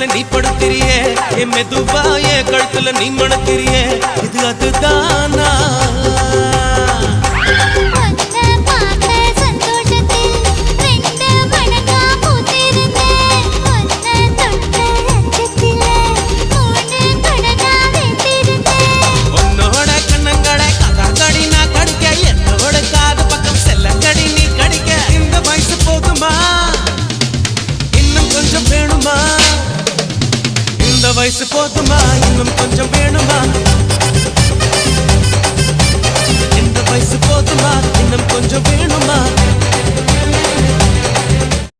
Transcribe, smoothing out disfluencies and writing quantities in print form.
பக்கத்துல நீ படுத்திரியே என் மெதுவா என் கழுத்துல நீ மணக்கிறியே இது அதுதானா வயசு போதுமா இன்னும் கொஞ்சம் வேணுமா இந்த வயசு போதுமா இன்னும் கொஞ்சம் வேணுமா